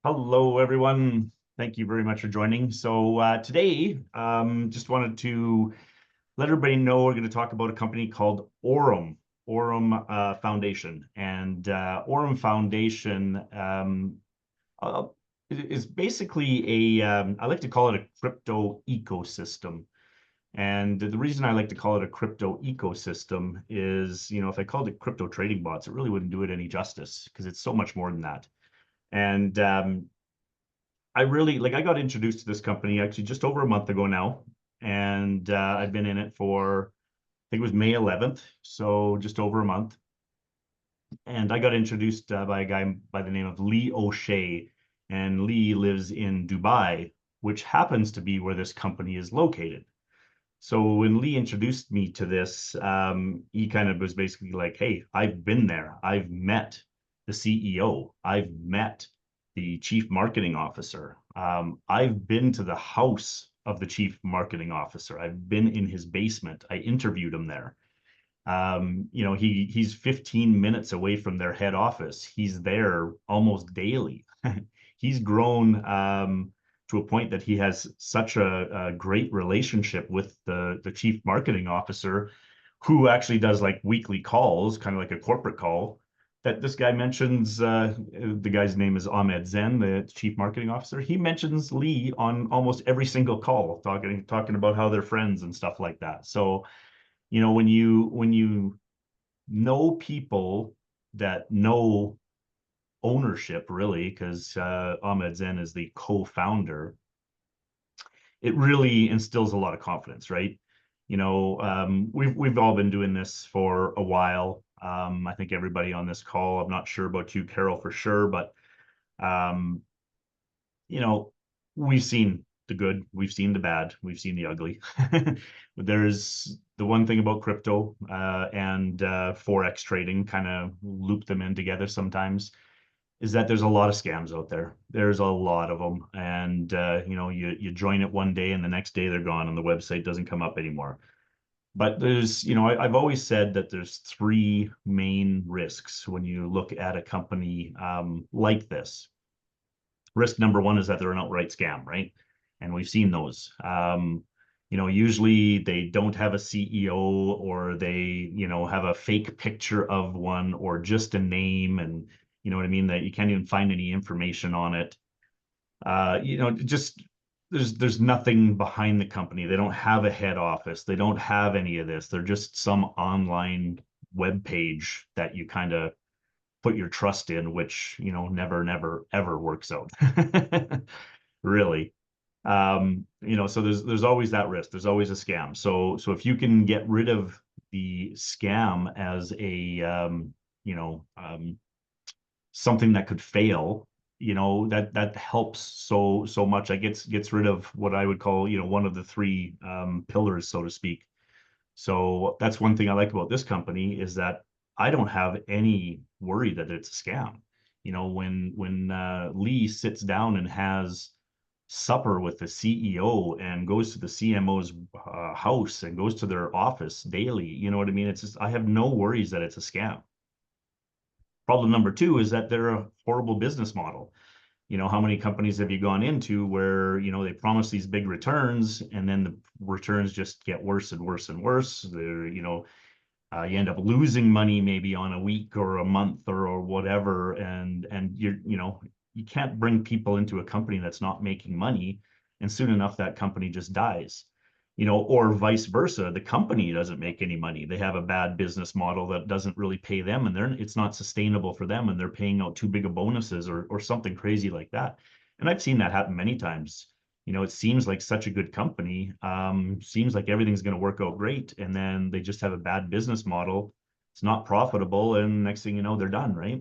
Hello, everyone. Thank you very much for joining. So today, just wanted to let everybody know we're going to talk about a company called Aurum, Aurum Foundation. And Aurum Foundation uh, is basically I like to call it a crypto ecosystem. And the reason I like to call it a crypto ecosystem is, if I called it crypto trading bots, it really wouldn't do it any justice because it's so much more than that. And I really I got introduced to this company actually just over a month ago now, and I've been in it for I think it was May 11th, so just over a month. And I got introduced by a guy by the name of Lee O'Shea, and Lee lives in Dubai, which happens to be where this company is located. So when Lee introduced me to this, he kind of was basically like, "Hey, I've been there. I've met the CEO. I've met the chief marketing officer. I've been to the house of the chief marketing officer. I've been in his basement. I interviewed him there. He's 15 minutes away from their head office. He's there almost daily. He's grown to a point that he has such a great relationship with the chief marketing officer, who actually does like weekly calls, kind of like a corporate call. That this guy mentions, the guy's name is Ahmed Zen, the chief marketing officer. He mentions Lee on almost every single call, talking about how they're friends and stuff like that. So, when you know people that know ownership, really, because Ahmed Zen is the co-founder, it really instills a lot of confidence, right? We've all been doing this for a while. I think everybody on this call, I'm not sure about you, Carol, for sure, but um, you know, we've seen the good, we've seen the bad, we've seen the ugly. There's the one thing about crypto and Forex trading, kind of loop them in together sometimes, is that there's a lot of scams out there. There's a lot of them. And, you join it one day and the next day they're gone and the website doesn't come up anymore. But I've always said that there's three main risks when you look at a company like this. Risk number one is that they're an outright scam, right? And we've seen those. Usually they don't have a CEO, or they, have a fake picture of one, or just a name, and you know what I mean, that you can't even find any information on it. Just there's nothing behind the company. They don't have a head office. They don't have any of this. They're just some online web page that you kind of put your trust in, which, never, ever works out. Really. So there's always that risk. There's always a scam. So if you can get rid of the scam as a something that could fail, that helps so much. I gets rid of what I would call, one of the three pillars, so to speak. So that's one thing I like about this company, is that I don't have any worry that it's a scam. When Lee sits down and has supper with the CEO and goes to the CMO's house and goes to their office daily, you know what I mean? It's just, I have no worries that it's a scam. Problem number two is that they're a horrible business model. How many companies have you gone into where, they promise these big returns and then the returns just get worse and worse and worse? You end up losing money maybe on a week or a month or whatever, and you can't bring people into a company that's not making money, and soon enough that company just dies. Or vice versa, the company doesn't make any money. They have a bad business model that doesn't really pay them, and it's not sustainable for them, and they're paying out too big of bonuses or something crazy like that. And I've seen that happen many times. It seems like such a good company, seems like everything's going to work out great, and then they just have a bad business model. It's not profitable, and next thing you know, they're done, right?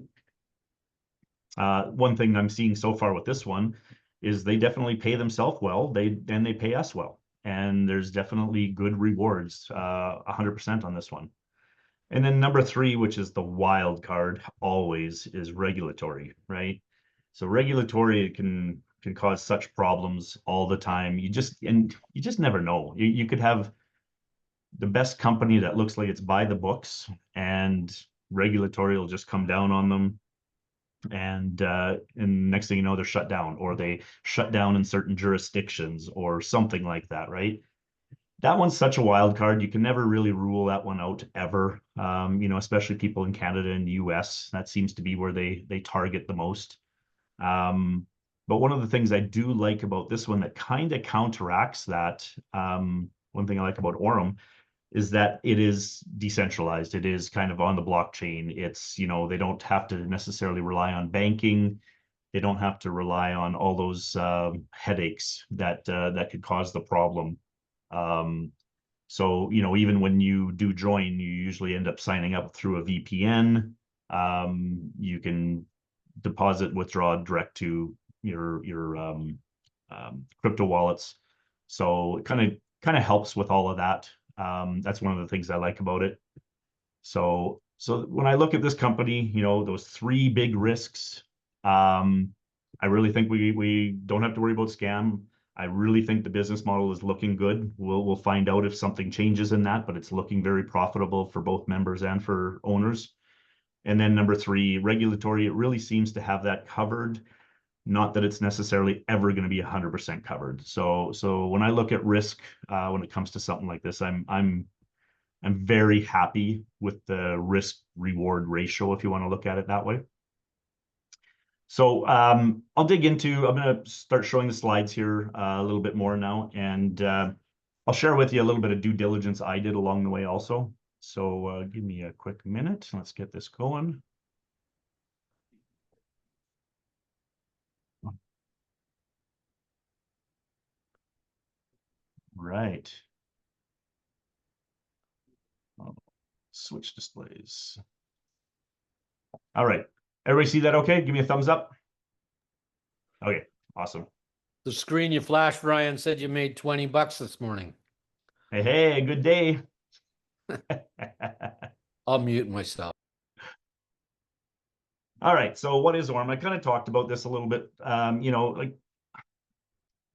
One thing I'm seeing so far with this one is they definitely pay themselves well. They pay us well, and there's definitely good rewards, 100% on this one. And then number three, which is the wild card always, is regulatory, right? So regulatory can cause such problems all the time. You just never know. You could have the best company that looks like it's by the books, and regulatory will just come down on them. And next thing you know, they're shut down, or they shut down in certain jurisdictions or something like that, right? That one's such a wild card. You can never really rule that one out ever. Especially people in Canada and the US. That seems to be where they target the most. Um, but one of the things I do like about this one that kind of counteracts that, one thing I like about Aurum is that it is decentralized. It is kind of on the blockchain. They don't have to necessarily rely on banking. They don't have to rely on all those headaches that could cause the problem. Um, so, even when you do join, you usually end up signing up through a VPN. You can deposit, withdraw direct to your crypto wallets. So it kind of helps with all of that. That's one of the things I like about it. So when I look at this company, those three big risks, um, I really think we don't have to worry about scam. I really think the business model is looking good. We'll find out if something changes in that, but it's looking very profitable for both members and for owners. And then number three, regulatory, it really seems to have that covered. Not that it's necessarily ever going to be 100% covered. So when I look at risk, when it comes to something like this, I'm very happy with the risk reward ratio, if you want to look at it that way. So I'm going to start showing the slides here a little bit more now, and I'll share with you a little bit of due diligence I did along the way also. So give me a quick minute. Let's get this going. Right. I'll switch displays. All right. Everybody see that okay? Give me a thumbs up. Okay, awesome. The screen you flashed, Ryan, said you made $20 this morning. Hey, good day. I'll mute myself. All right, so what is Aurum? I kind of talked about this a little bit. Like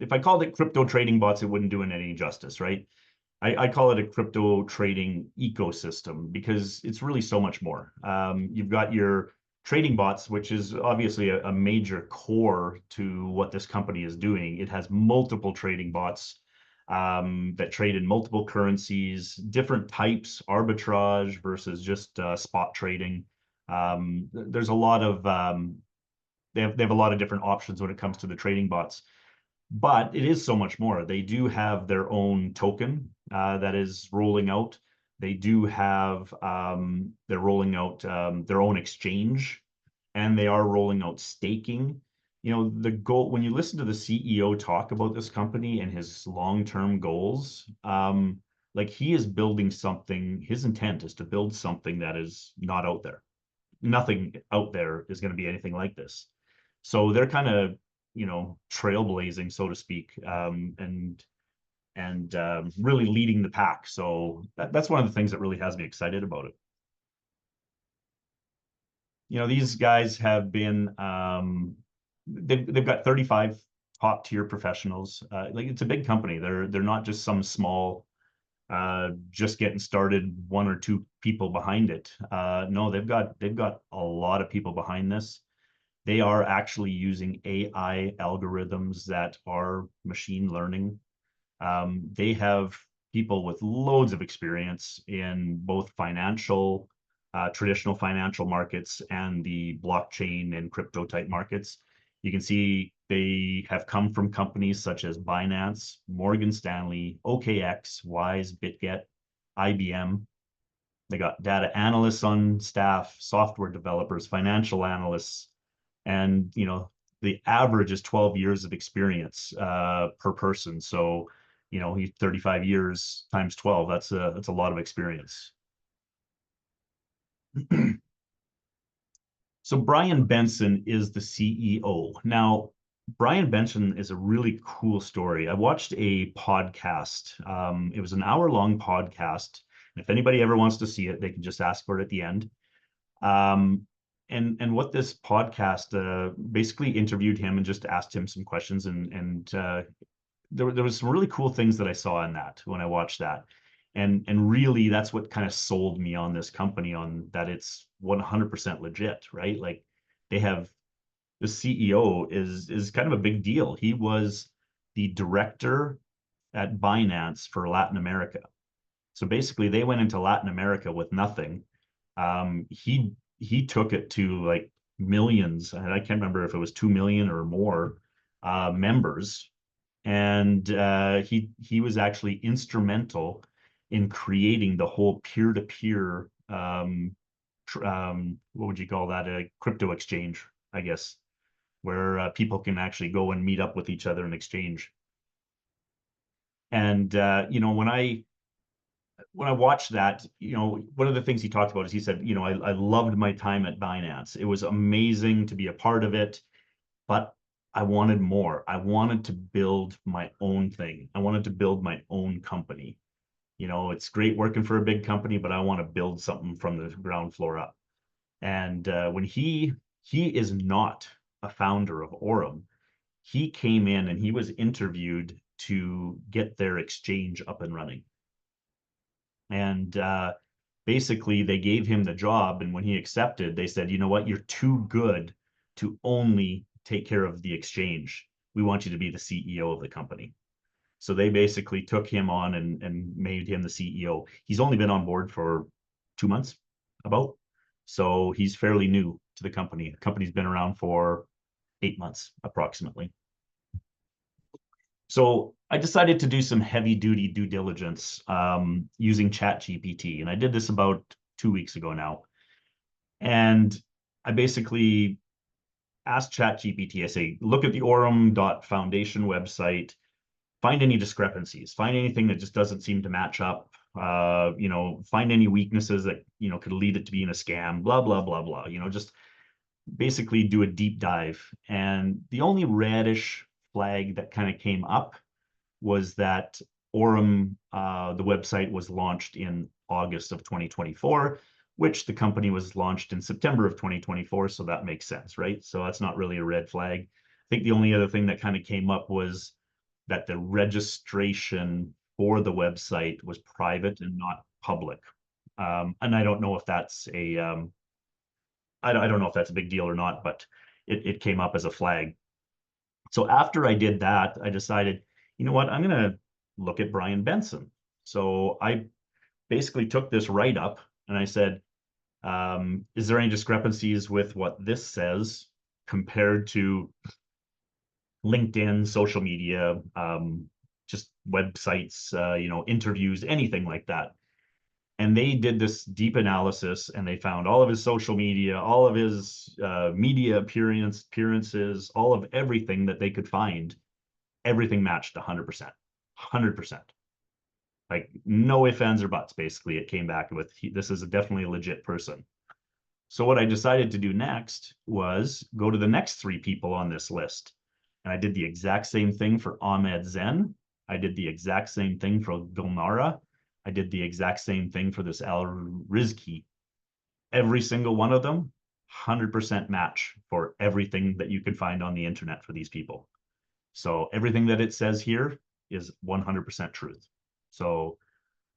if I called it crypto trading bots, it wouldn't do it any justice, right? I call it a crypto trading ecosystem because it's really so much more. You've got your trading bots, which is obviously a major core to what this company is doing. It has multiple trading bots that trade in multiple currencies, different types, arbitrage versus just spot trading. There's a lot of they have a lot of different options when it comes to the trading bots, but it is so much more. They do have their own token that is rolling out. They do have they're rolling out their own exchange, and they are rolling out staking. The goal, when you listen to the CEO talk about this company and his long-term goals, like he is building something. His intent is to build something that is not out there. Nothing out there is going to be anything like this. So they're kind of, trailblazing, so to speak, and really leading the pack. So that's one of the things that really has me excited about it. These guys have been they've got 35 top tier professionals. Like it's a big company. They're not just some small just getting started, one or two people behind it. No, they've got a lot of people behind this. They are actually using AI algorithms that are machine learning. They have people with loads of experience in both traditional financial markets and the blockchain and crypto type markets. You can see they have come from companies such as Binance, Morgan Stanley, OKX, Wise, BitGet, IBM. They got data analysts on staff, software developers, financial analysts, and the average is 12 years of experience per person. So he's 35 years times 12. That's a lot of experience. So Brian Benson is the CEO. Now, Brian Benson is a really cool story. I watched a podcast. It was an hour-long podcast. If anybody ever wants to see it, they can just ask for it at the end. And what this podcast basically interviewed him and just asked him some questions, and there was some really cool things that I saw in that when I watched that. And really that's what kind of sold me on this company, on that it's 100% legit, right? Like they have the CEO is kind of a big deal. He was the director at Binance for Latin America. So basically, they went into Latin America with nothing. He took it to like millions. I can't remember if it was 2 million or more members, and he was actually instrumental in creating the whole peer-to-peer what would you call that, a crypto exchange, I guess, where people can actually go and meet up with each other and exchange. And when I watched that, one of the things he talked about is he said, I loved my time at Binance. It was amazing to be a part of it, but I wanted more. I wanted to build my own thing. I wanted to build my own company. It's great working for a big company, but I want to build something from the ground floor up. And when he is not a founder of Aurum, he came in and he was interviewed to get their exchange up and running. And basically, they gave him the job. And when he accepted, they said, you know what, you're too good to only take care of the exchange. We want you to be the CEO of the company. So they basically took him on and made him the CEO. He's only been on board for 2 months, about. So he's fairly new to the company. The company's been around for 8 months, approximately. So I decided to do some heavy duty due diligence using ChatGPT. And I did this about 2 weeks ago now. And I basically asked ChatGPT, I say, look at the Aurum.foundation website, find any discrepancies, find anything that just doesn't seem to match up, find any weaknesses that, could lead it to being a scam, blah, blah, blah, blah, just basically do a deep dive. And the only reddish flag that kind of came up was that Aurum, the website, was launched in August of 2024, which the company was launched in September of 2024. So that makes sense, right? So that's not really a red flag. I think the only other thing that kind of came up was that the registration for the website was private and not public. And I don't know if that's I don't know if that's a big deal or not, but it came up as a flag. So after I did that, I decided, you know what, I'm going to look at Brian Benson. So I basically took this write-up and I said, is there any discrepancies with what this says compared to LinkedIn, social media, just websites, interviews, anything like that? And they did this deep analysis and they found all of his social media, all of his media appearances, all of everything that they could find. Everything matched 100%. 100%. Like no ifs, ands, or buts, basically. It came back with, this is definitely a legit person. So what I decided to do next was go to the next 3 people on this list. And I did the exact same thing for Ahmed Zen. I did the exact same thing for Gulnara. I did the exact same thing for this Al Rizki. Every single one of them, 100% match for everything that you can find on the internet for these people. So everything that it says here is 100% truth. So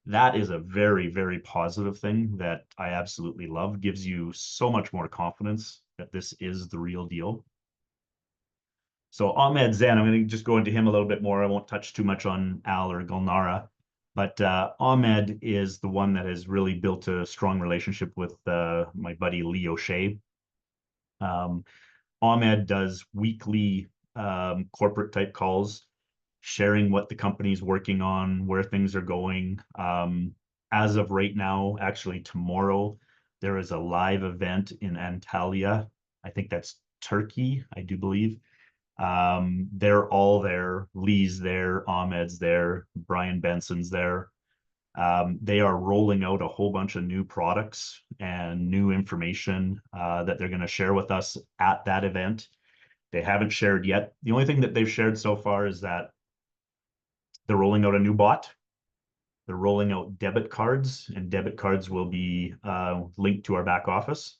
that is a very, very positive thing that I absolutely love. Gives you so much more confidence that this is the real deal. So Ahmed Zen, I'm going to just go into him a little bit more. I won't touch too much on Al or Gulnara. But Ahmed is the one that has really built a strong relationship with my buddy Leo Shea. Ahmed does weekly corporate type calls, sharing what the company's working on, where things are going. As of right now, actually tomorrow, there is a live event in Antalya. I think that's Turkey, I do believe. They're all there. Lee's there, Ahmed's there, Brian Benson's there. They are rolling out a whole bunch of new products and new information that they're going to share with us at that event. They haven't shared yet. The only thing that they've shared so far is that they're rolling out a new bot. They're rolling out debit cards, and debit cards will be linked to our back office.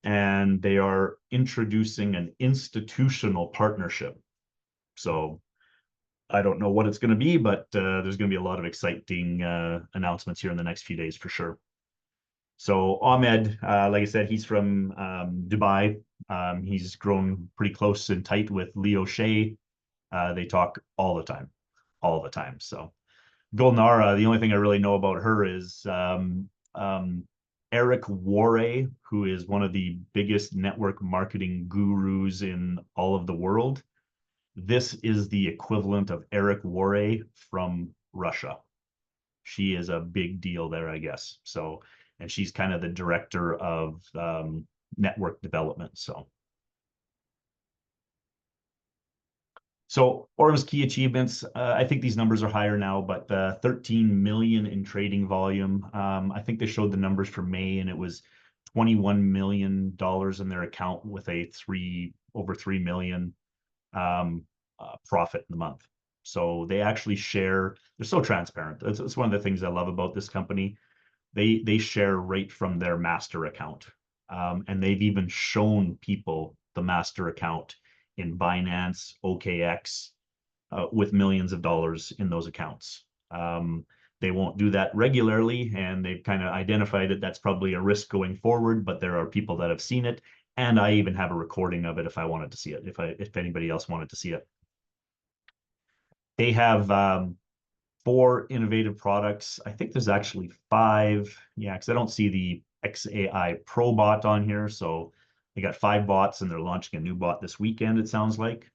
And they are introducing an institutional partnership. So I don't know what it's going to be, but there's going to be a lot of exciting announcements here in the next few days for sure. So Ahmed, like I said, he's from Dubai. He's grown pretty close and tight with Leo Shea. They talk all the time, all the time. So Golnara, the only thing I really know about her is Eric Worre, who is one of the biggest network marketing gurus in all of the world. This is the equivalent of Eric Worre from Russia. She is a big deal there, I guess. So, and she's kind of the director of network development. So Aurum's key achievements, I think these numbers are higher now, but 13 million in trading volume. I think they showed the numbers for May, and it was $21 million in their account with a over 3 million profit in the month. So they actually share, they're so transparent. It's one of the things I love about this company. They share right from their master account. And they've even shown people the master account in Binance, OKX, with millions of dollars in those accounts. They won't do that regularly, and they've kind of identified that that's probably a risk going forward, but there are people that have seen it, and I even have a recording of it if I wanted to see it, if anybody else wanted to see it. They have 4 innovative products. I think there's actually 5. Yeah, because I don't see the XAI Pro bot on here. So they got 5 bots, and they're launching a new bot this weekend, it sounds like.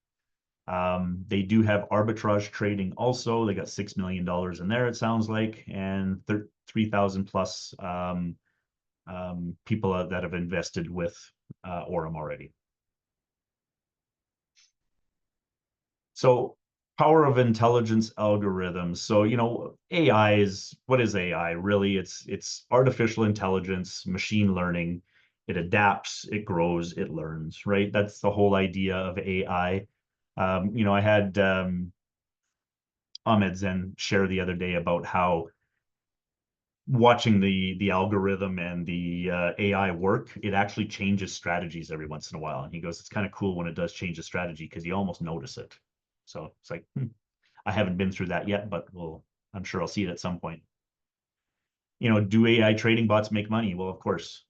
They do have arbitrage trading also. They got $6 million in there, it sounds like, and 3,000 plus people that have invested with Aurum already. So power of intelligence algorithms. So, AI is, what is AI? Really, it's artificial intelligence, machine learning. It adapts, it grows, it learns, right? That's the whole idea of AI. I had Ahmed Zen share the other day about how watching the algorithm and the AI work, it actually changes strategies every once in a while. And he goes, it's kind of cool when it does change the strategy because you almost notice it. So it's like, I haven't been through that yet, but I'm sure I'll see it at some point. Do AI trading bots make money? Well, of course,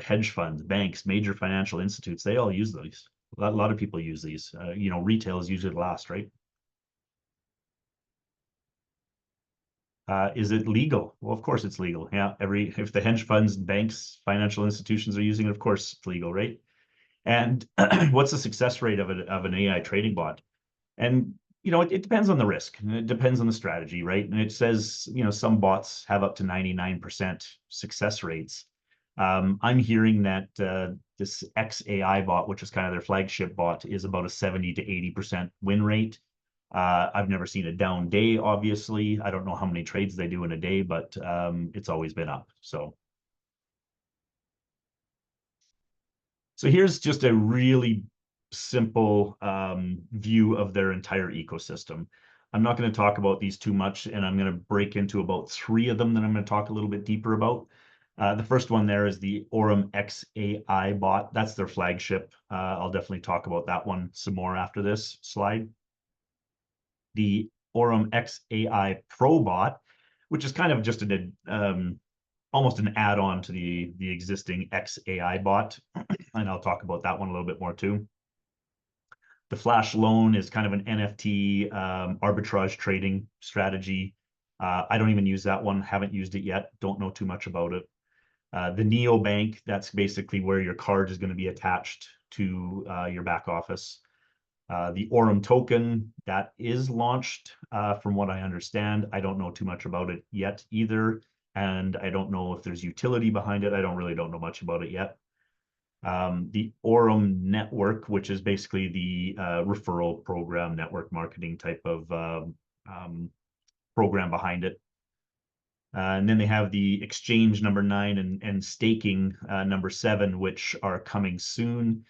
hedge funds, banks, major financial institutes, they all use these. A lot of people use these. Retail is usually the last, right? Is it legal? Well, of course it's legal. Yeah, if the hedge funds, banks, financial institutions are using it, of course it's legal, right? And what's the success rate of an AI trading bot? And it depends on the risk, and it depends on the strategy, right? And it says some bots have up to 99% success rates. I'm hearing that this XAI bot, which is kind of their flagship bot, is about a 70 to 80% win rate. I've never seen a down day, obviously. I don't know how many trades they do in a day, but it's always been up. So here's just a really simple view of their entire ecosystem. I'm not going to talk about these too much, and I'm going to break into about 3 of them that I'm going to talk a little bit deeper about. The first one there is the Aurum XAI bot. That's their flagship. I'll definitely talk about that one some more after this slide. The Aurum XAI Pro bot, which is kind of just almost an add-on to the existing XAI bot, and I'll talk about that one a little bit more too. The Flash Loan is kind of an NFT arbitrage trading strategy. I don't even use that one, haven't used it yet, don't know too much about it. The Neobank, that's basically where your card is going to be attached to your back office. The Aurum token, that is launched from what I understand. I don't know too much about it yet either, and I don't know if there's utility behind it. I don't know much about it yet. The Aurum network, which is basically the referral program, network marketing type of program behind it. And then they have the exchange number 9 and staking number 7, which are coming soon.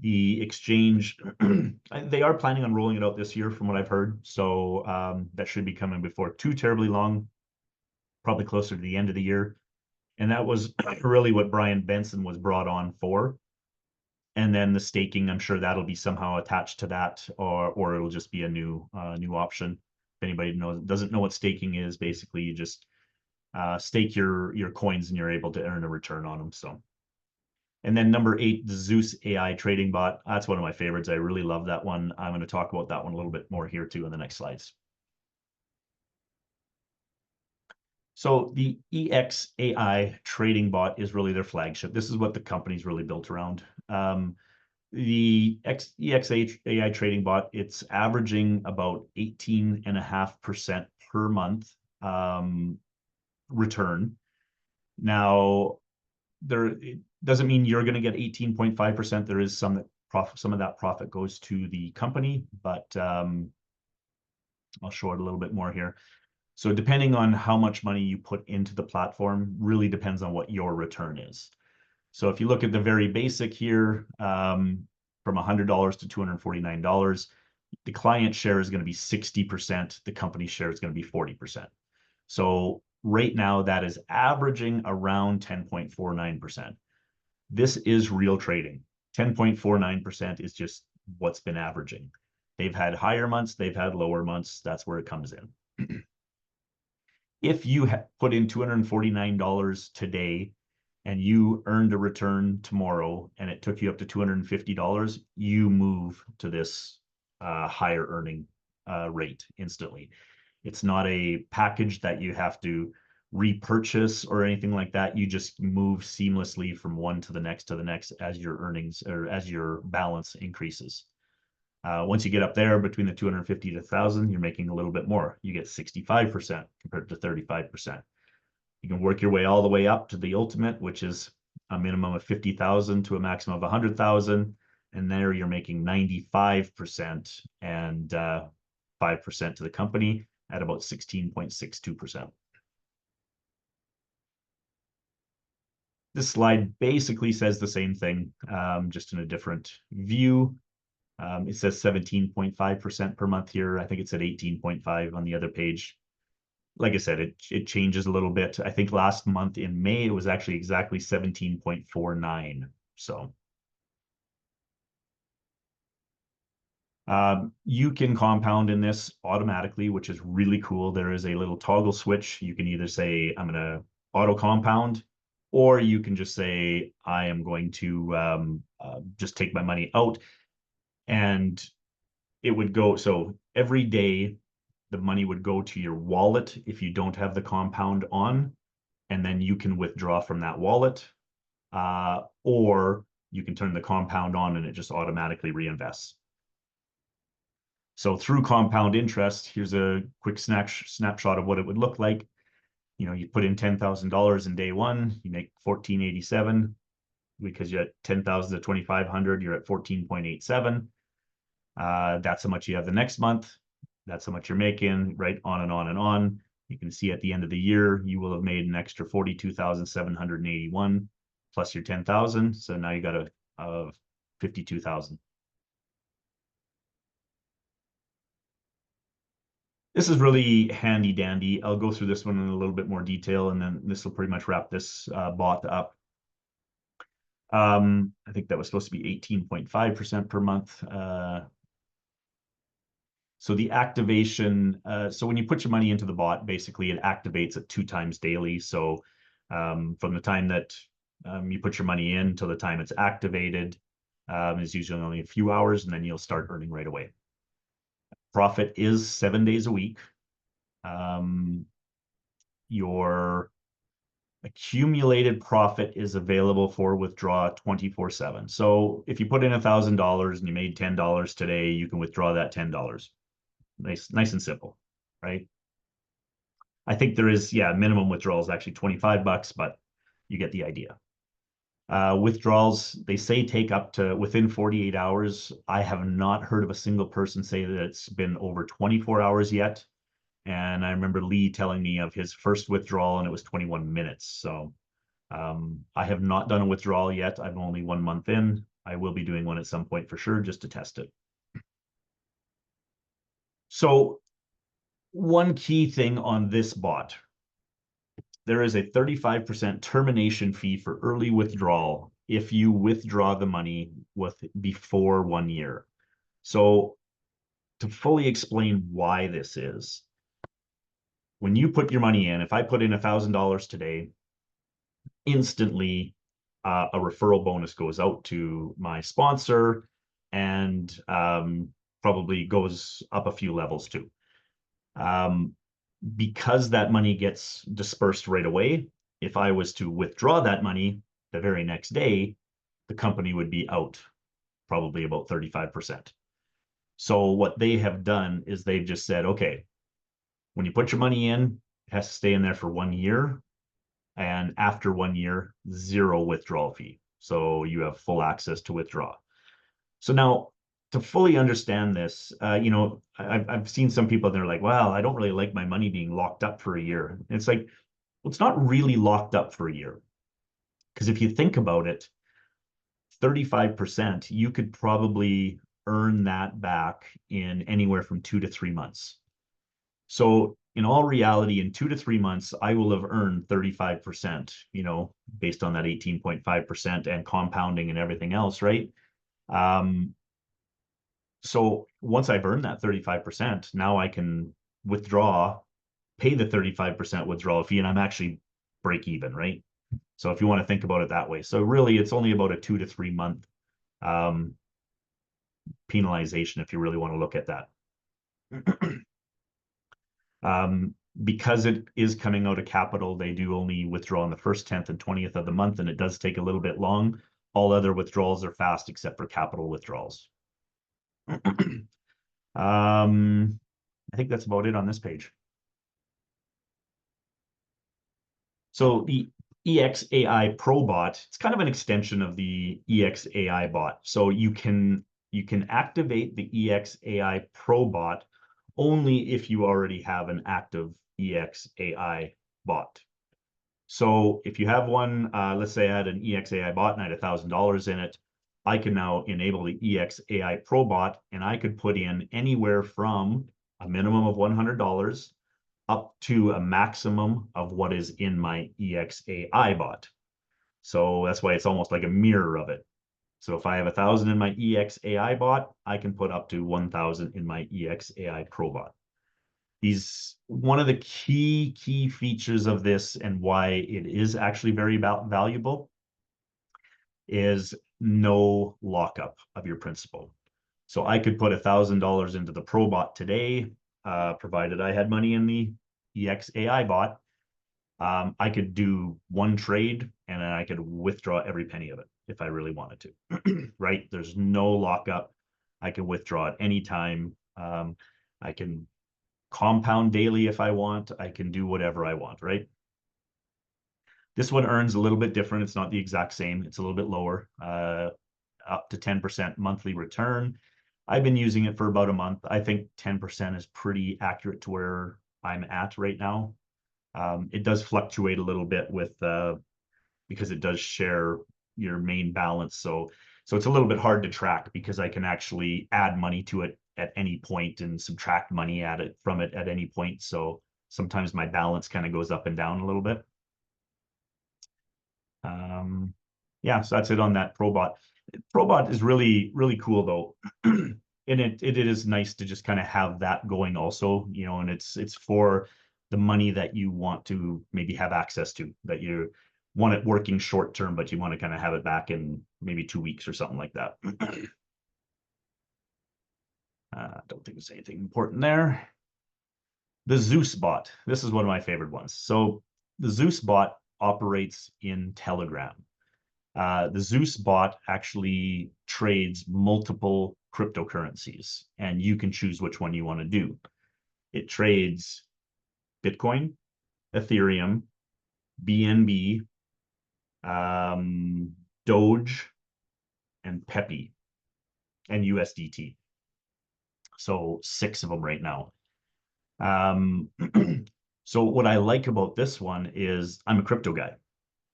The exchange, they are planning on rolling it out this year from what I've heard. So that should be coming before too terribly long, probably closer to the end of the year. And that was really what Brian Benson was brought on for. And then the staking, I'm sure that'll be somehow attached to that, or it'll just be a new option. If anybody doesn't know what staking is, basically you just stake your coins and you're able to earn a return on them. So And then number 8, the Zeus AI trading bot. That's one of my favorites. I really love that one. I'm going to talk about that one a little bit more here too in the next slides. So the EXAI trading bot is really their flagship. This is what the company's really built around. The EXAI trading bot, it's averaging about 18.5% per month return. Now, it doesn't mean you're going to get 18.5%. There is some of that profit goes to the company, but I'll show it a little bit more here. So depending on how much money you put into the platform really depends on what your return is. So if you look at the very basic here, from $100 to $249, the client share is going to be 60%. The company share is going to be 40%. So right now that is averaging around 10.49%. This is real trading. 10.49% is just what's been averaging. They've had higher months, they've had lower months. That's where it comes in. If you put in $249 today and you earned a return tomorrow and it took you up to $250, you move to this higher earning rate instantly. It's not a package that you have to repurchase or anything like that. You just move seamlessly from one to the next as your earnings or as your balance increases. Once you get up there between the 250 to 1,000, you're making a little bit more. You get 65% compared to 35%. You can work your way all the way up to the ultimate, which is a minimum of 50,000 to a maximum of 100,000. And there you're making 95% and 5% to the company at about 16.62%. This slide basically says the same thing, just in a different view. It says 17.5% per month here. I think it said 18.5 on the other page. Like I said, it changes a little bit. I think last month in May, it was actually exactly 17.49. So you can compound in this automatically, which is really cool. There is a little toggle switch. You can either say, I'm going to auto compound, or you can just say, I am going to just take my money out. And it would go, so every day the money would go to your wallet if you don't have the compound on, and then you can withdraw from that wallet, or you can turn the compound on and it just automatically reinvests. So through compound interest, here's a quick snapshot of what it would look like. You know, you put in $10,000 in day one, you make $14.87, because you're at 10,000 to 2,500, you're at 14.87. That's how much you have the next month. That's how much you're making, right? On and on and on. You can see at the end of the year, you will have made an extra 42,781 plus your 10,000. So now you got a 52,000. This is really handy dandy. I'll go through this one in a little bit more detail, and then this will pretty much wrap this bot up. I think that was supposed to be 18.5% per month. So the activation, so when you put your money into the bot, basically it activates it 2 times daily. So from the time that you put your money in till the time it's activated is usually only a few hours, and then you'll start earning right away. Profit is 7 days a week. Your accumulated profit is available for withdraw 24/7. So if you put in $1,000 and you made $10 today, you can withdraw that $10. Nice and simple, right? I think there is, minimum withdrawal is actually $25, but you get the idea. Withdrawals, they say take up to within 48 hours. I have not heard of a single person say that it's been over 24 hours yet. And I remember Lee telling me of his first withdrawal, and it was 21 minutes. So I have not done a withdrawal yet. I'm only 1 month in. I will be doing one at some point for sure, just to test it. So one key thing on this bot, there is a 35% termination fee for early withdrawal if you withdraw the money before 1 year. So to fully explain why this is, when you put your money in, if I put in $1,000 today, instantly a referral bonus goes out to my sponsor, and probably goes up a few levels too. Because that money gets dispersed right away, if I was to withdraw that money the very next day, the company would be out probably about 35%. So what they have done is they've just said, okay, when you put your money in, it has to stay in there for 1 year. And after 1 year, zero withdrawal fee. So you have full access to withdraw. So now, to fully understand this, I've seen some people, they're like, well, I don't really like my money being locked up for a year. And it's like, well, it's not really locked up for a year. Because if you think about it, 35%, you could probably earn that back in anywhere from 2 to 3 months. So in all reality, in 2 to 3 months, I will have earned 35%, based on that 18.5% and compounding and everything else, right? So once I've earned that 35%, now I can withdraw, pay the 35% withdrawal fee, and I'm actually break even, right? So if you want to think about it that way. So really, it's only about a 2 to 3 month penalization if you really want to look at that. Because it is coming out of capital, they do only withdraw on the 1st, 10th, and 20th of the month, and it does take a little bit long. All other withdrawals are fast except for capital withdrawals. I think that's about it on this page. So the EX AI Pro bot, it's kind of an extension of the EX AI bot. So you can activate the EX AI Pro bot only if you already have an active EX AI bot. So if you have one, let's say I had an EX AI bot and I had $1,000 in it, I can now enable the EX AI Pro bot, and I could put in anywhere from a minimum of $100 up to a maximum of what is in my EX AI bot. So that's why it's almost like a mirror of it. So if I have 1,000 in my EX AI bot, I can put up to 1,000 in my EX AI Pro bot. One of the key features of this, and why it is actually very valuable, is no lockup of your principal. So I could put $1,000 into the Pro bot today, provided I had money in the EX AI bot. I could do one trade and then I could withdraw every penny of it if I really wanted to. Right? There's no lockup. I can withdraw at any time. I can compound daily if I want. I can do whatever I want, right? This one earns a little bit different. It's not the exact same. It's a little bit lower, up to 10% monthly return. I've been using it for about a month. I think 10% is pretty accurate to where I'm at right now. It does fluctuate a little bit with because it does share your main balance. So it's a little bit hard to track because I can actually add money to it at any point and subtract money from it at any point. So sometimes my balance kind of goes up and down a little bit. Yeah, so that's it on that ProBot. ProBot is really, really cool though. And it is nice to just kind of have that going also, and it's for the money that you want to maybe have access to, that you want it working short term, but you want to kind of have it back in maybe 2 weeks or something like that. Don't think there's anything important there. The Zeus bot. This is one of my favorite ones. So the Zeus bot operates in Telegram. The Zeus bot actually trades multiple cryptocurrencies, and you can choose which one you want to do. It trades Bitcoin, Ethereum, BNB, Doge, and Pepe, and USDT. So 6 of them right now. So what I like about this one is I'm a crypto guy.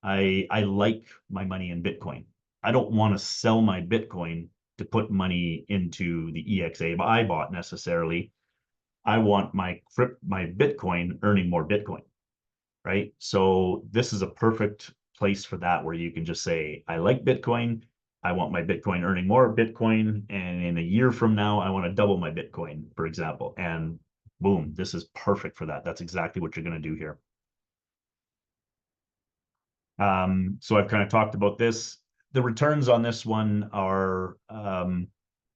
I like my money in Bitcoin. I don't want to sell my Bitcoin to put money into the EXAI bot necessarily. I want my Bitcoin earning more Bitcoin, right? So this is a perfect place for that, where you can just say, I like Bitcoin. I want my Bitcoin earning more Bitcoin. And in a year from now, I want to double my Bitcoin, for example. And boom, this is perfect for that. That's exactly what you're going to do here. So I've kind of talked about this. The returns on this one are,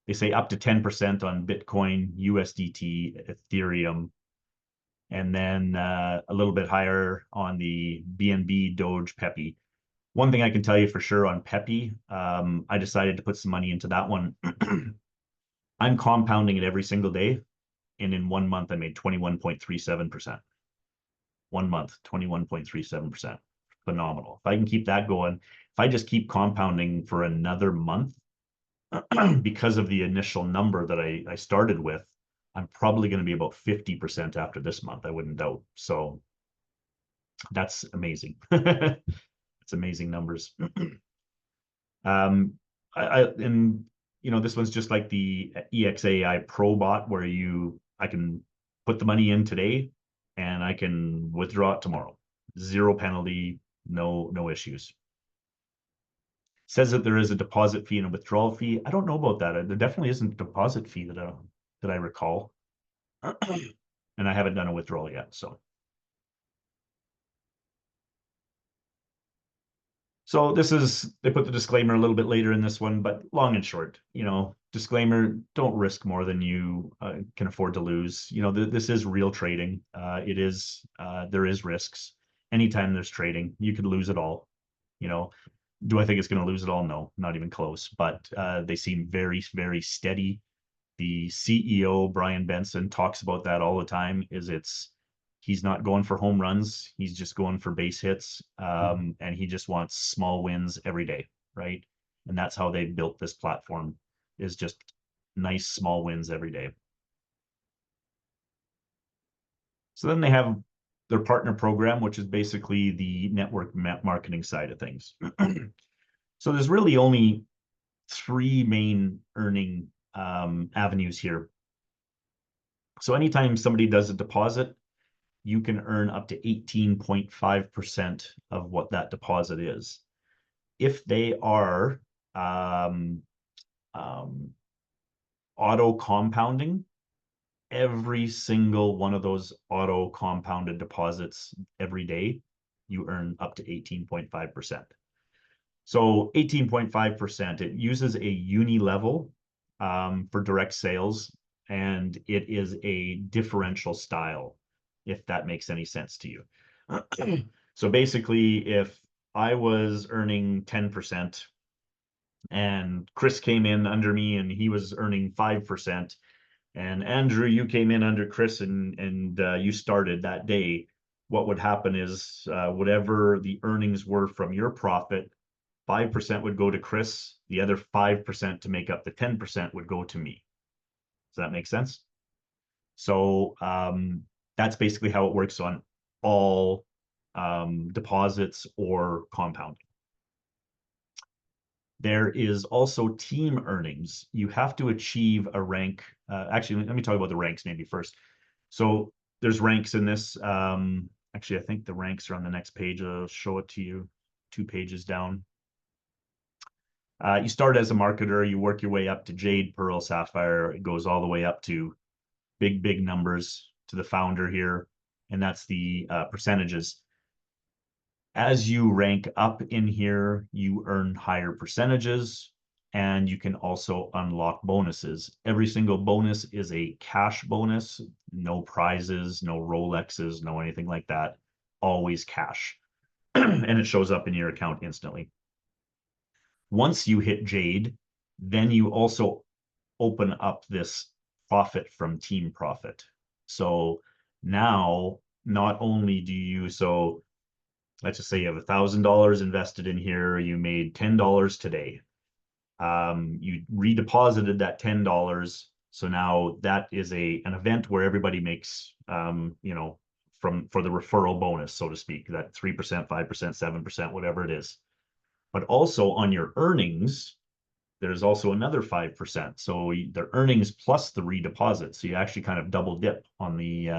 they say up to 10% on Bitcoin, USDT, Ethereum, and then a little bit higher on the BNB, Doge, Peppy. One thing I can tell you for sure on Peppy, I decided to put some money into that one. I'm compounding it every single day, and in 1 month I made 21.37%. 1 month, 21.37%. Phenomenal. If I can keep that going, if I just keep compounding for another month, because of the initial number that I started with, I'm probably going to be about 50% after this month, I wouldn't doubt. So that's amazing. It's amazing numbers. And this one's just like the EXAI Pro bot where I can put the money in today and I can withdraw it tomorrow. Zero penalty, no issues. Says that there is a deposit fee and a withdrawal fee. I don't know about that. There definitely isn't a deposit fee that I recall. And I haven't done a withdrawal yet, so. So they put the disclaimer a little bit later in this one, but long and short, disclaimer, don't risk more than you can afford to lose. This is real trading. There is risks. Anytime there's trading, you could lose it all. Do I think it's going to lose it all? No, not even close, but they seem very, very steady. The CEO, Brian Benson, talks about that all the time, he's not going for home runs. He's just going for base hits. And he just wants small wins every day, right? And that's how they built this platform, is just nice small wins every day. So then they have their partner program, which is basically the network marketing side of things. So there's really only 3 main earning avenues here. So anytime somebody does a deposit, you can earn up to 18.5% of what that deposit is. If they are auto compounding, every single one of those auto compounded deposits every day, you earn up to 18.5%. So 18.5%, it uses a uni level for direct sales, and it is a differential style, if that makes any sense to you. So basically, if I was earning 10% and Chris came in under me and he was earning 5%, and Andrew, you came in under Chris and you started that day, what would happen is whatever the earnings were from your profit, 5% would go to Chris, the other 5% to make up the 10% would go to me. Does that make sense? So that's basically how it works on all deposits or compounding. There is also team earnings. You have to achieve a rank. Actually, let me talk about the ranks maybe first. So there's ranks in this. Actually, I think the ranks are on the next page. I'll show it to you 2 pages down. You start as a marketer, you work your way up to Jade, Pearl, Sapphire. It goes all the way up to big numbers to the founder here, and that's the percentages. As you rank up in here, you earn higher percentages, and you can also unlock bonuses. Every single bonus is a cash bonus, no prizes, no Rolexes, no anything like that, always cash. And it shows up in your account instantly. Once you hit Jade, then you also open up this profit from team profit. So now, not only do you, so let's just say you have $1,000 invested in here, you made $10 today. You redeposited that $10. So now that is an event where everybody makes, for the referral bonus, so to speak, that 3%, 5%, 7%, whatever it is. But also on your earnings, there's also another 5%. So the earnings plus the redeposit. So you actually kind of double dip on the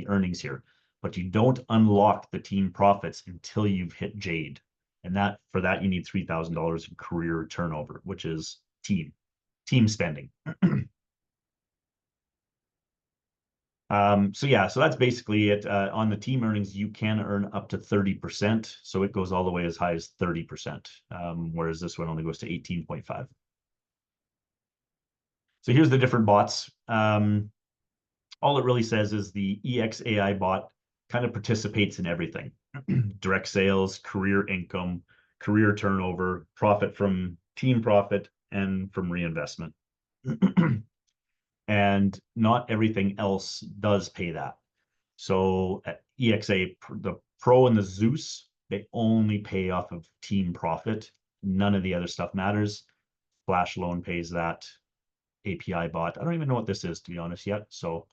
earnings here, but you don't unlock the team profits until you've hit Jade. And for that you need $3,000 in career turnover, which is team spending. So yeah, so that's basically it. On the team earnings, you can earn up to 30%. So it goes all the way as high as 30%. Whereas this one only goes to 18.5. So here's the different bots. All it really says is the EX AI bot kind of participates in everything. Direct sales, career income, career turnover, profit from team profit, and from reinvestment. And not everything else does pay that. So at EXA, the Pro and the Zeus, they only pay off of team profit. None of the other stuff matters. Flash Loan pays that. API bot. I don't even know what this is, to be honest, yet. So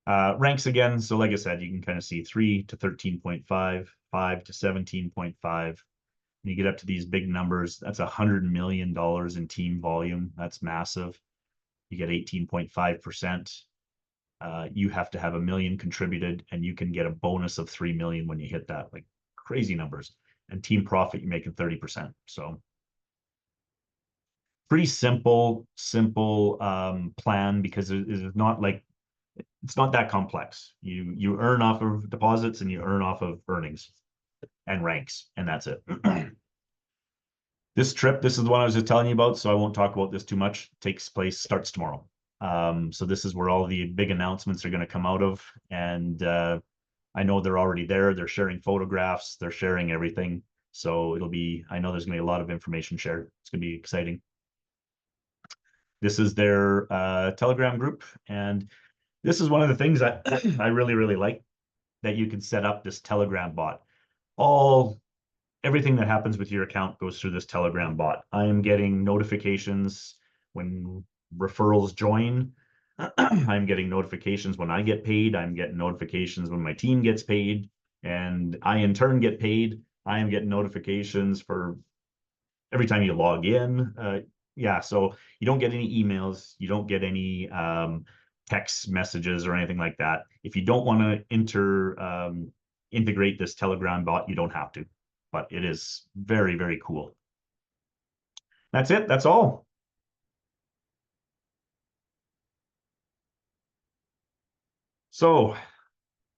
ranks again. So like I said, you can kind of see 3 to 13.5, 5 to 17.5. You get up to these big numbers. That's $100 million in team volume. That's massive. You get 18.5%. You have to have 1 million contributed, and you can get a bonus of 3 million when you hit that. Like crazy numbers. And team profit, you're making 30%. So pretty simple plan, because it is not like, it's not that complex. You earn off of deposits and you earn off of earnings and ranks, and that's it. This trip, this is the one I was just telling you about, so I won't talk about this too much. Starts tomorrow. So this is where all the big announcements are going to come out of, and I know they're already there. They're sharing photographs, they're sharing everything. So I know there's going to be a lot of information shared. It's going to be exciting. This is their Telegram group, and this is one of the things that I really, really like, that you can set up this Telegram bot. Everything that happens with your account goes through this Telegram bot. I am getting notifications when referrals join. I'm getting notifications when I get paid. I'm getting notifications when my team gets paid, and I in turn get paid. I am getting notifications for every time you log in. Yeah, so you don't get any emails, you don't get any text messages or anything like that. If you don't want to integrate this Telegram bot, you don't have to, but it is very, very cool. That's it. That's all. So,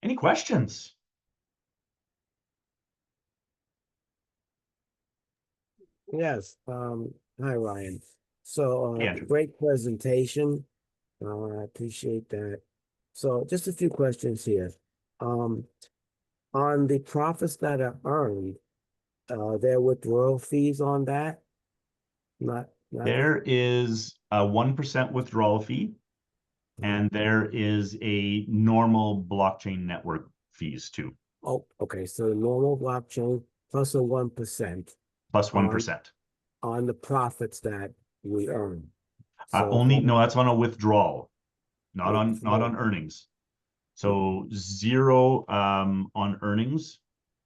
any questions? Yes. Hi, Ryan. So, Hey, Andrew. great presentation. I appreciate that. So, just a few questions here. Um, on the profits that are earned, there withdrawal fees on that? Not any? There is a 1% withdrawal fee, Mhm. and there is a normal blockchain network fees too, Oh, okay. So the normal blockchain plus a 1% plus on 1%. on the profits that we earn. So if Only, I'm no, that's on a withdrawal, not on withdraw earnings. So 0 on earnings,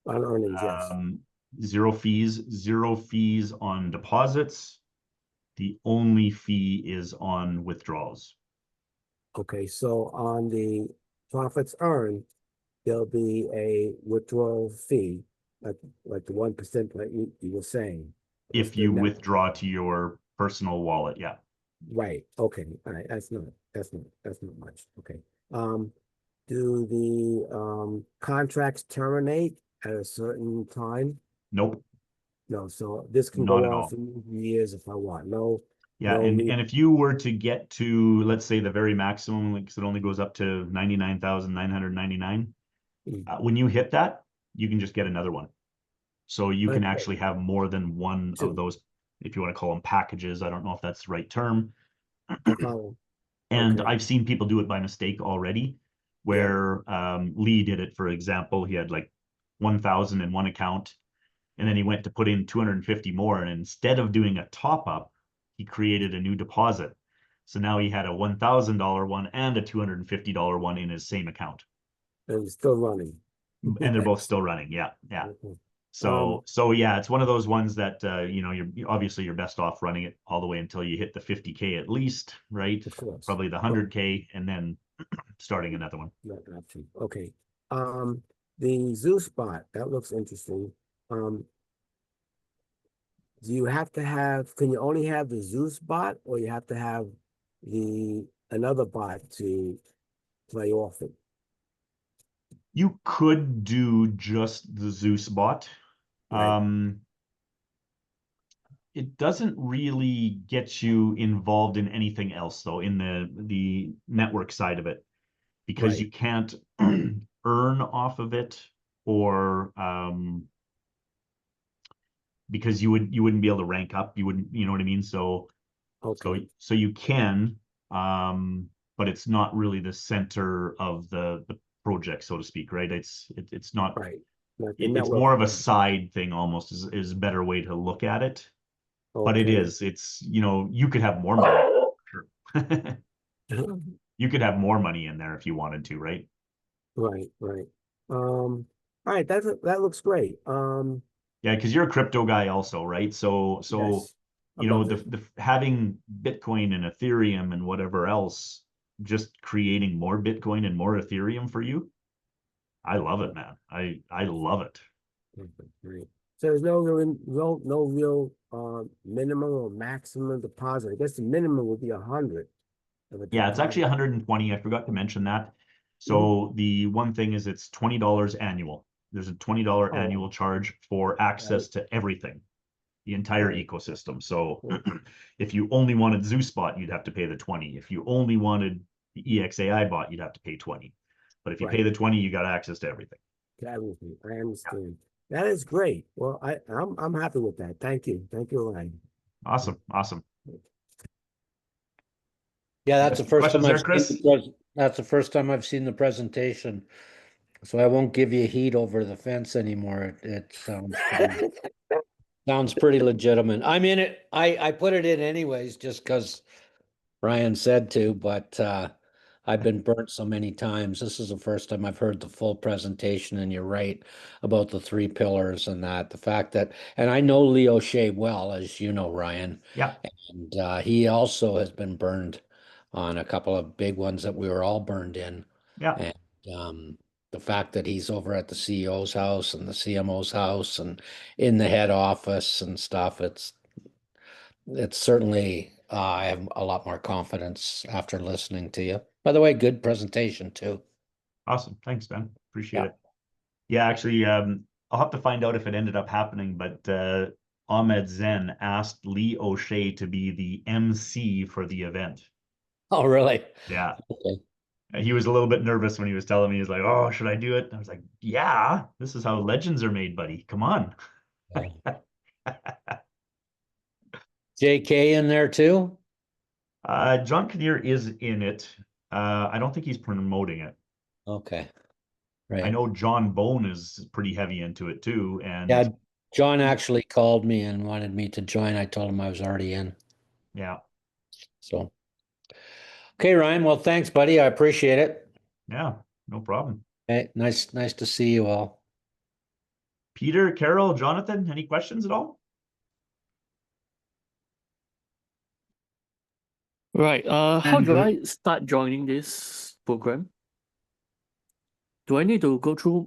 on earnings, yes. um, 0 fees on deposits. The only fee is on withdrawals. Okay, so on the profits earned, there'll be a withdrawal fee, like the 1% that you were saying. Plus If the you net, withdraw to your personal wallet, yeah. right? Okay, all right. That's not much. Okay. Um, do the contracts terminate at a certain time? Nope, No, so this can not go at on all. for years if I want. No, Yeah, no and need. if you were to get to, let's say, the very maximum, because it only goes up to 99,999, Mm, when you hit that, you can just get another one. So you can okay, actually have more than one of two those, if you want to call them packages. I don't know if that's the right term. to follow. And Okay, I've seen people do it by mistake already, yeah, where Lee did it, for example. He had like 1,000 in one account, and then he went to put in 250 more. And instead of doing a top up, he created a new deposit. So now he had a $1,000 one and a $250 one in his same account. and it's still running. And they're both Yes. still running. Yeah. Yeah. Okay. So yeah, it's one of those ones that you're best off running it all the way until you hit the 50K at least, right? Of course. Probably the Oh, 100K, and then starting another one. not to. Okay. The Zeus bot, that looks interesting. Um, do you have to have, can you only have the Zeus bot or you have to have another bot to play off it. You could do just the Zeus bot. Right. It doesn't really get you involved in anything else though, in the network side of it, because Right. you can't earn off of it, or because you wouldn't be able to rank up. You wouldn't, you know what I mean? So Okay. so you can, but it's not really the center of the project, so to speak, right? It's not. Right. Like the It's network. more of a side thing almost, is a better way to look at it. But Okay. it's, you could have more money. Sure. You could have more money in there if you wanted to, right? Right. Right. All right. That looks great. Yeah, because you're a crypto guy also, right? So Yes. I love it. the having Bitcoin and Ethereum and whatever else, just creating more Bitcoin and more Ethereum for you. I love it, man. I love it. Right. So there's no real minimum or maximum deposit. I guess the minimum would be 100 of a Yeah, it's actually deposit. 120. I forgot to mention that. Mhm. So the one thing is it's $20 annual. There's a $20 Oh, annual charge for right, access to everything, the entire right. ecosystem. So Mm, if you only wanted Zeus bot, you'd have to pay the 20. If you only wanted the EXAI bot, you'd have to pay 20. But if you pay right. the 20, you got access to everything. That would be, I Yeah. understand. That is great. Well, I'm happy with that. Thank you. Thank you, Ryan. Awesome. Awesome. Yeah, You that's got the any first time questions I've there, seen the Chris? that's the first time I've seen the presentation. So I won't give you heat over the fence anymore. It sounds pretty legitimate. I'm in it. I put it in anyways just because Ryan said to, but I've been burnt so many times. This is the first time I've heard the full presentation, and you're right about the three pillars and that. The fact that, and I know Leo Shea well, as you know, Ryan, Yeah. and he also has been burned on a couple of big ones that we were all burned in. Yeah. And the fact that he's over at the CEO's house and the CMO's house and in the head office and stuff, it's certainly, I have a lot more confidence after listening to you. By the way, good presentation too. Awesome. Thanks, Ben. Appreciate Yeah. it. Yeah, actually, I'll have to find out if it ended up happening, but Ahmed Zen asked Lee O'Shea to be the MC for the event. Oh, really? Yeah. Okay. He was a little bit nervous when he was telling me. He's like, "Oh, should I do it?" I was like, "Yeah, this is how legends are made, buddy. Come on." Yeah. JK in there too? John Kinnear is in it. I don't think he's promoting it. Okay, I right. know John Bone is pretty heavy into it too, and Yeah, John he, actually called me and wanted me to join. I told him I was already in. yeah, So, okay, Ryan. Well, thanks, buddy. I appreciate it. yeah, no problem. Hey, nice to see you all. Peter, Carol, Jonathan, any questions at all? Right. How do I start joining this program? Do I need to go through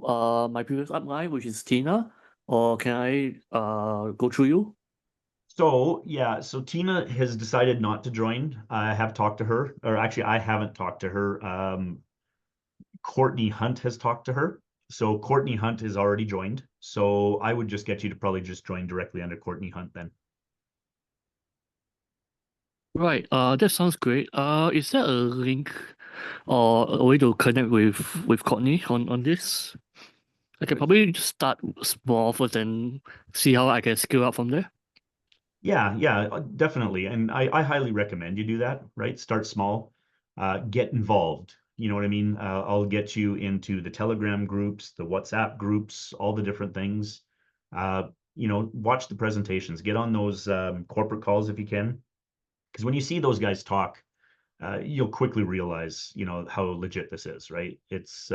my previous upline, which is Tina, or can I go through you? So yeah, so Tina has decided not to join. I have talked to her, or actually, I haven't talked to her. Courtney Hunt has talked to her. So Courtney Hunt has already joined. So I would just get you to probably just join directly under Courtney Hunt then. Right. That sounds great. Is there a link or a way to connect with Courtney on this? I can probably just start small first and see how I can scale up from there. Yeah, yeah, definitely. And I highly recommend you do that, right? Start small, get involved. You know what I mean? I'll get you into the Telegram groups, the WhatsApp groups, all the different things. Watch the presentations, get on those corporate calls if you can. Because when you see those guys talk, you'll quickly realize, how legit this is, right? It's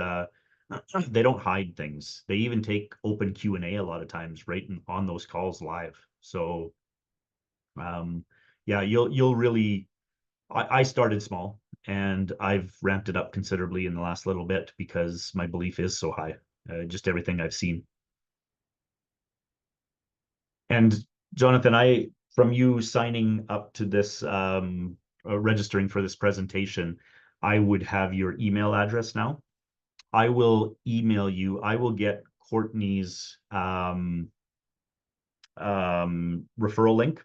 they don't hide things. They even take open Q&A a lot of times, right, on those calls live. So yeah, you'll really. I started small and I've ramped it up considerably in the last little bit because my belief is so high. Just everything I've seen. And Jonathan, from you signing up to this registering for this presentation, I would have your email address now. I will email you. I will get Courtney's referral link,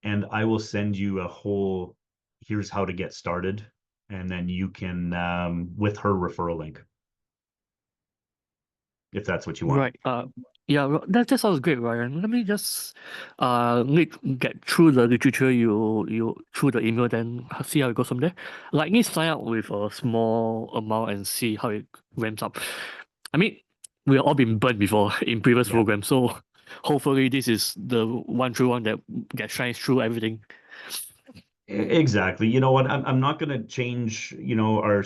and I will send you a whole, here's how to get started, and then you can with her referral link, if that's what you want. Right. Yeah, that sounds great, Ryan. Let me just get through the literature you through the email, then see how it goes from there. Like, me sign up with a small amount and see how it ramps up. I mean, we've all been burned before in previous Yeah. programs, so hopefully this is the one true one that shines through everything. Exactly. You know what? I'm not going to change, our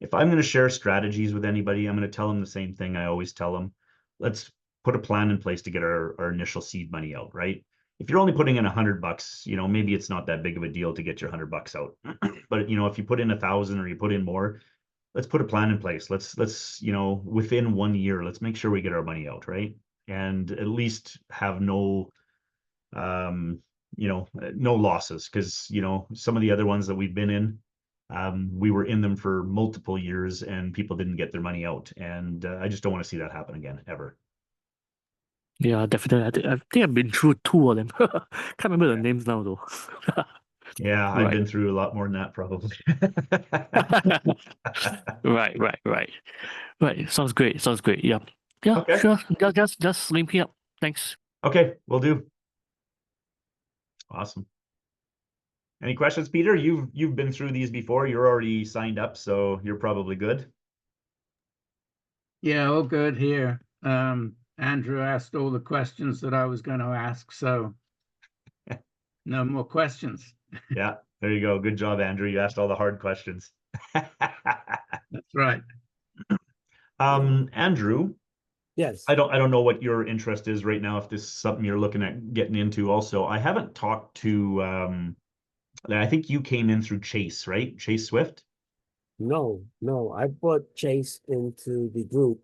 if I'm going to share strategies with anybody, I'm going to tell them the same thing I always tell them. Let's put a plan in place to get our initial seed money out, right? If you're only putting in $100, maybe it's not that big of a deal to get your $100 out. But if you put in 1,000 or you put in more, let's put a plan in place. Let's within 1 year, let's make sure we get our money out, right? And at least have no no losses, because some of the other ones that we've been in, we were in them for multiple years and people didn't get their money out, and I just don't want to see that happen again, ever. Yeah, definitely. I think I've been through 2 of them. Can't remember the names now though. Yeah, I've Right. been through a lot more than that, probably. Right. Sounds great. Yeah. Yeah, Okay. sure. Just link me up. Thanks. Okay, will do. Awesome. Any questions, Peter? You've been through these before. You're already signed up, so you're probably good. Yeah, all good here. Andrew asked all the questions that I was going to ask, so no more questions. Yeah, there you go. Good job, Andrew. You asked all the hard questions. That's right. Andrew, Yes. I don't know what your interest is right now, if this is something you're looking at getting into also. I haven't talked to I think you came in through Chase, right? Chase Swift? No, I brought Chase into the group,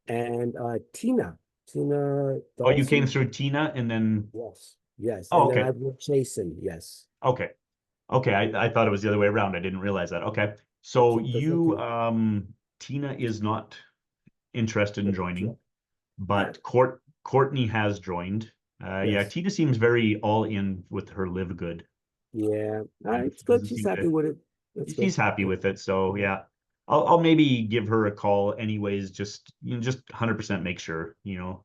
and Tina Oh, you came Dawson. through Tina and then Yes, oh, and then okay. I brought Chase in. Yes. Okay. I thought it was the other way around. I didn't realize that. Okay. So you Tina is not interested in joining, but Courtney has joined. Yeah, Yes. Tina seems very all in with her live good. Yeah, it's good. Doesn't She's seem happy to, with it. That's she's good. happy with it. So yeah, I'll maybe give her a call anyways. Just 100% make sure.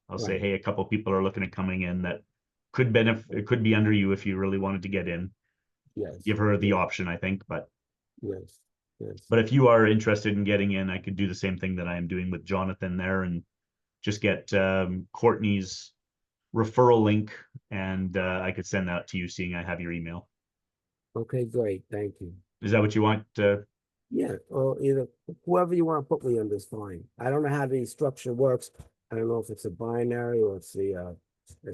I'll say, Right. hey, a couple people are looking at coming in that could benefit. It could be under you if you really wanted to get in. Yes. Give her the option, I think. But Yes. if you are interested in getting in, I could do the same thing that I am doing with Jonathan there, and just get Courtney's referral link, and I could send that to you, seeing I have your email. Okay, great. Thank you. Is that what you want? Yeah, or either whoever you want to put me under is fine. I don't know how the structure works. I don't know if it's a binary or it's a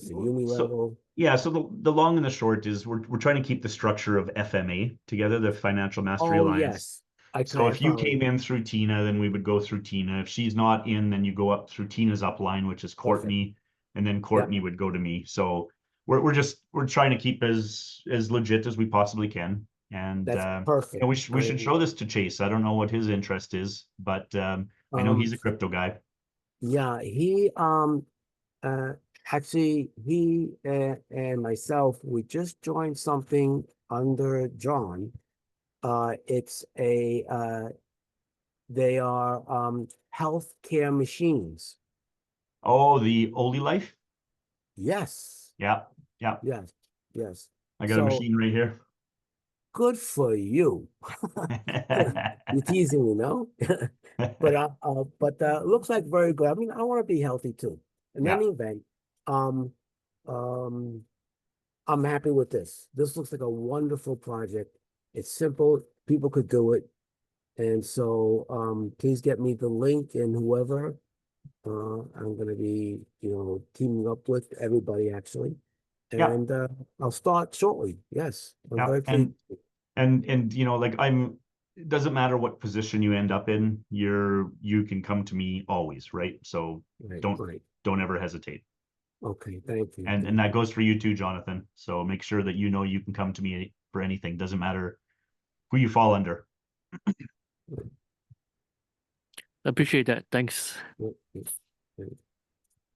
uni level. Yeah, so the long and the short is we're trying to keep the structure of FMA together, the Financial Mastery Oh, Alliance. yes. So if you found came in through Tina, then we would go through Tina. If she's not in, then you go up through Tina's upline, which is Courtney, and then Courtney would go to me. So we're trying to keep as legit as we possibly can. And That's perfect. we should show this to Chase. I don't know what his interest is, but I know he's a crypto guy. Yeah, he actually he and myself, we just joined something under John. It's they are healthcare machines. Oh, the Oli Life? Yes. Yeah. Yes. I got a machine right here. Good for you. You're teasing me, no? But it looks like very good. I mean, I want to be healthy too. In any event, um, I'm happy with this. This looks like a wonderful project. It's simple. People could do it. And so please get me the link, and whoever I'm going to be, teaming up with, everybody actually. And I'll start shortly. Yes, I'm very pleased. And like it doesn't matter what position you end up in, you can come to me always, right? So don't ever hesitate. Okay, thank you. And that goes for you too, Jonathan. So make sure that you can come to me for anything. Doesn't matter who you fall under. Appreciate that. Thanks. Mm, mm, mm.